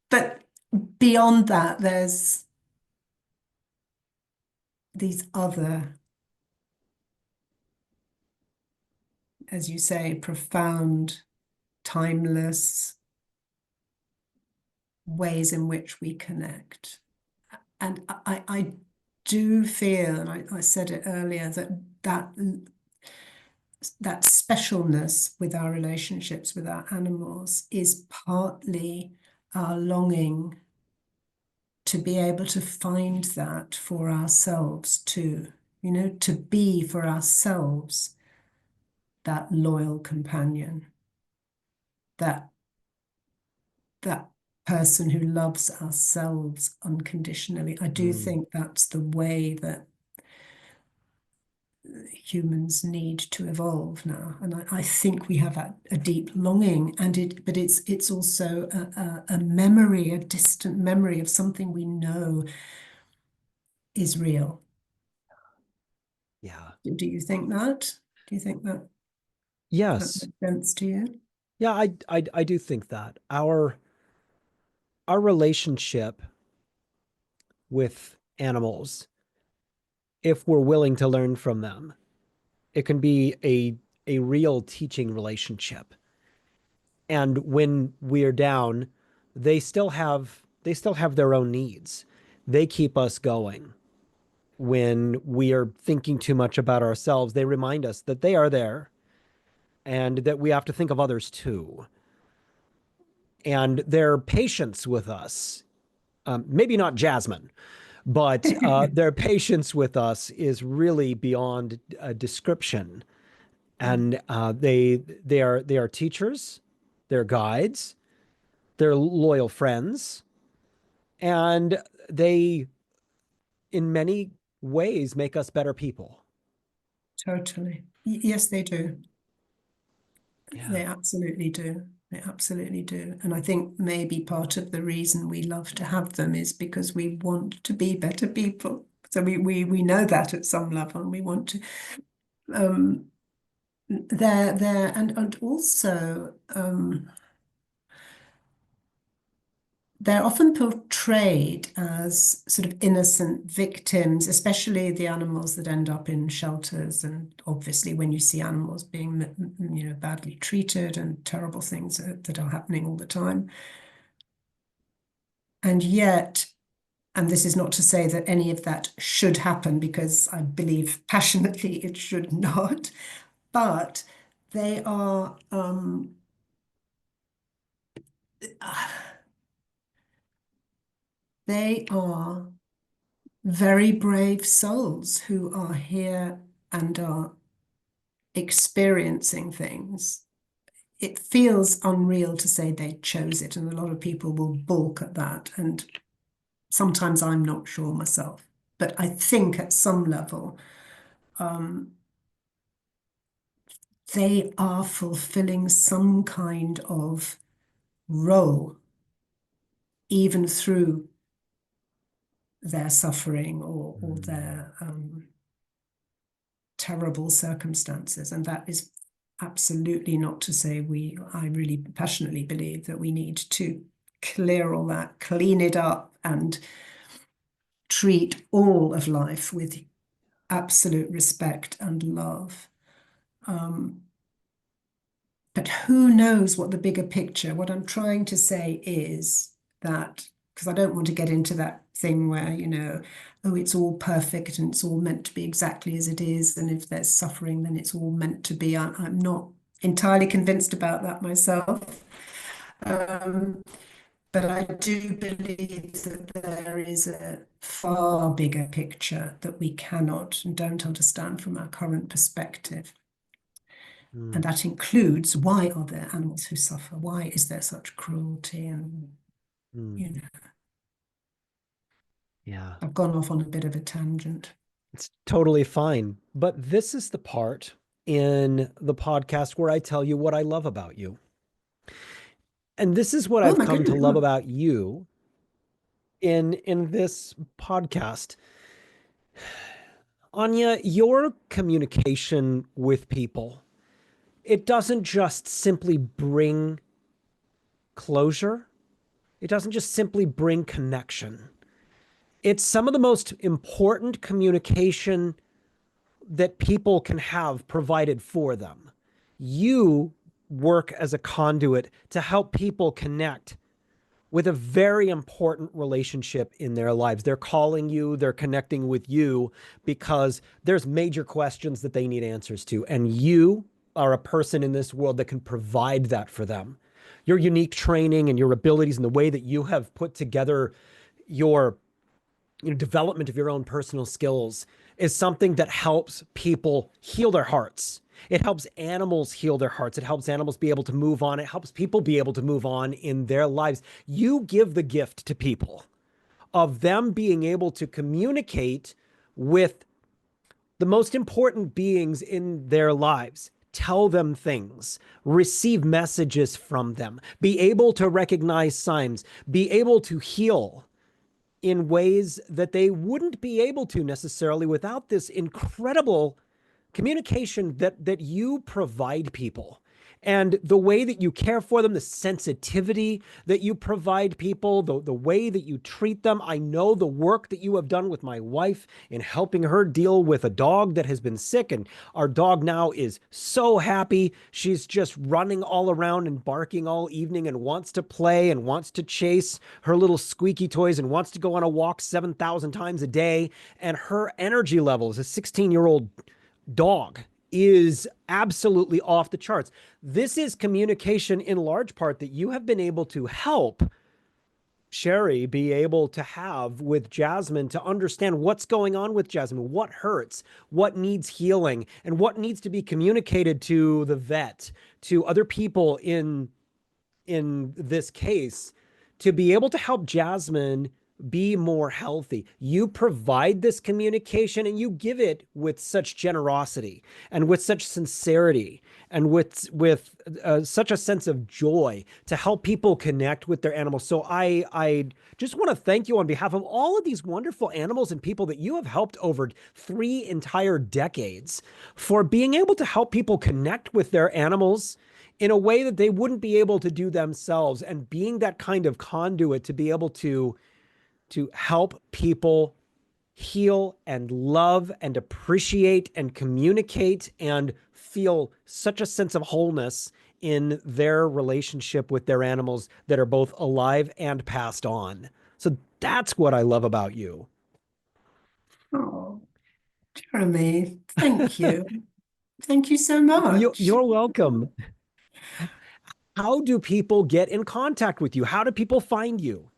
But beyond that, there's these other, as you say, profound, timeless ways in which we connect. And I do feel, and I said it earlier, that that specialness with our relationships with our animals is partly our longing to be able to find that for ourselves too, to be for ourselves that loyal companion, that that person who loves ourselves unconditionally. I do Mm, think that's the way that humans need to evolve now, and I think we have a deep longing, but it's also a memory, a distant memory of something we know is real. Yeah. Do you think that? Do you think that that Yes. makes sense to you? Yeah, I do think that our relationship with animals, if we're willing to learn from them, it can be a real teaching relationship. And when we're down, they still have their own needs. They keep us going. When we are thinking too much about ourselves, they remind us that they are there and that we have to think of others too. And their patience with us, maybe not Jasmine, but their patience with us is really beyond description. And they are teachers, they're guides, they're loyal friends, and they, in many ways, make us better people. Totally. Yes, they do. Yeah. They absolutely do. They absolutely do. And I think maybe part of the reason we love to have them is because we want to be better people. So we know that at some level, and we want to. Um, they're and also they're often portrayed as sort of innocent victims, especially the animals that end up in shelters. And obviously, when you see animals being, badly treated and terrible things that are happening all the time. And yet, and this is not to say that any of that should happen, because I believe passionately it should not, but they are they are very brave souls who are here and are experiencing things. It feels unreal to say they chose it, and a lot of people will balk at that. And sometimes I'm not sure myself. But I think at some level, um, they are fulfilling some kind of role, even through their suffering or Mm, their terrible circumstances. And that is absolutely not to say I really passionately believe that we need to clear all that, clean it up, and treat all of life with absolute respect and love. Um, but who knows what the bigger picture? What I'm trying to say is that, because I don't want to get into that thing where, oh, it's all perfect and it's all meant to be exactly as it is. And if there's suffering, then it's all meant to be. I'm not entirely convinced about that myself. Um, but I do believe that there is a far bigger picture that we cannot and don't understand from our current perspective. And mm, that includes, why are there animals who suffer? Why is there such cruelty? And, mm. you know, Yeah. I've gone off on a bit of a tangent. It's totally fine. But this is the part in the podcast where I tell you what I love about you. And this is what Oh I've my come to goodness. love about you in this podcast. Anya, your communication with people, it doesn't just simply bring closure. It doesn't just simply bring connection. It's some of the most important communication that people can have provided for them. You work as a conduit to help people connect with a very important relationship in their lives. They're calling you, they're connecting with you because there's major questions that they need answers to. And you are a person in this world that can provide that for them. Your unique training and your abilities and the way that you have put together your development of your own personal skills is something that helps people heal their hearts. It helps animals heal their hearts. It helps animals be able to move on. It helps people be able to move on in their lives. You give the gift to people of them being able to communicate with the most important beings in their lives. Tell them things, receive messages from them, be able to recognize signs, be able to heal in ways that they wouldn't be able to necessarily without this incredible communication that you provide people, and the way that you care for them, the sensitivity that you provide people, the way that you treat them. I know the work that you have done with my wife in helping her deal with a dog that has been sick, and our dog now is so happy. She's just running all around and barking all evening and wants to play and wants to chase her little squeaky toys and wants to go on a walk 7,000 times a day. And her energy levels, a 16-year-old dog, is absolutely off the charts. This is communication in large part that you have been able to help Sherry be able to have with Jasmine, to understand what's going on with Jasmine, what hurts, what needs healing, and what needs to be communicated to the vet, to other people in this case, to be able to help Jasmine be more healthy. You provide this communication and you give it with such generosity and with such sincerity and with such a sense of joy to help people connect with their animals. So I just want to thank you on behalf of all of these wonderful animals and people that you have helped over 3 entire decades, for being able to help people connect with their animals in a way that they wouldn't be able to do themselves, and being that kind of conduit to be able to help people heal and love and appreciate and communicate and feel such a sense of wholeness in their relationship with their animals that are both alive and passed on. So that's what I love about you. Oh, Jeremy, thank you. Thank you so much. You're welcome. How do people get in contact with you? How do people find you?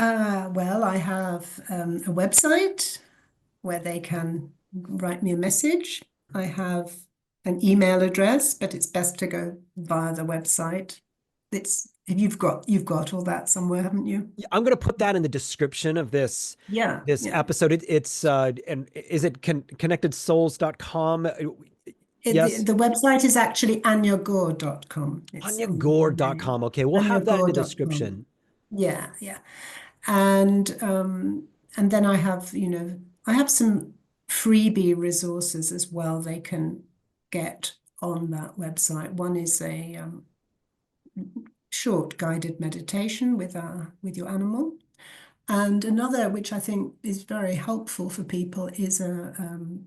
Well, I have a website where they can write me a message. I have an email address, but it's best to go via the website. It's you've got all that somewhere, haven't you? I'm going to put that in the description of Yeah, this yeah. episode. It's and is it connectedsouls.com? The, Yes. the website is actually anyagore.com. It's under my name. Anyagore.com. Okay, we'll have that in the Anyagore.com. description. Yeah, yeah. And then I have some freebie resources as well they can get on that website. One is a short guided meditation with your animal. And another, which I think is very helpful for people, is a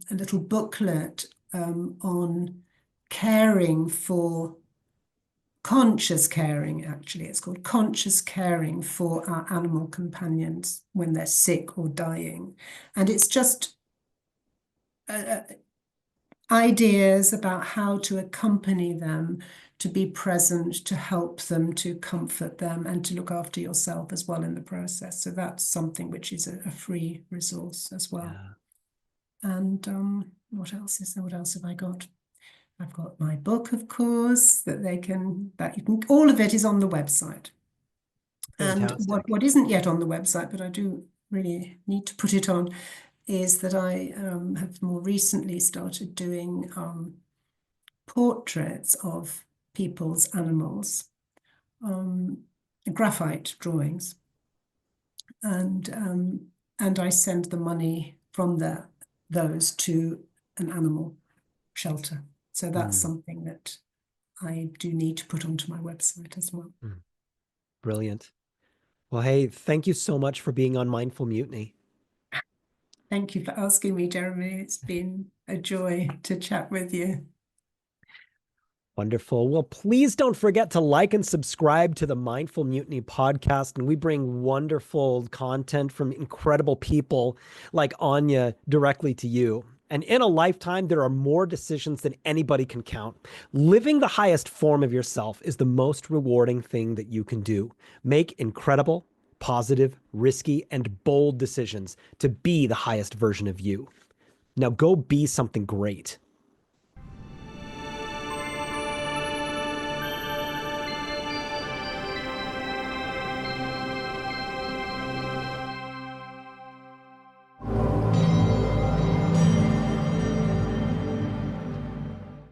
little booklet on caring for conscious caring, actually. It's called Conscious Caring for Our Animal Companions when they're sick or dying. And it's just uh, ideas about how to accompany them, to be present, to help them, to comfort them, and to look after yourself as well in the process. So that's something which is a free resource as well. Yeah, And what else is there? What else have I got? I've got my book, of course, all of it is on the website. And fantastic. what isn't yet on the website, but I do really need to put it on, is that I have more recently started doing portraits of people's animals, graphite drawings, and I send the money from those to an animal shelter. So that's Mm, something that I do need to put onto my website as well. mm, brilliant. Well, hey, thank you so much for being on Mindful Mutiny. Thank you for asking me, Jeremy. It's been a joy to chat with you. Wonderful. Well, please don't forget to like and subscribe to the Mindful Mutiny podcast. And we bring wonderful content from incredible people like Anya directly to you. And in a lifetime, there are more decisions than anybody can count. Living the highest form of yourself is the most rewarding thing that you can do. Make incredible, positive, risky, and bold decisions to be the highest version of you. Now go be something great.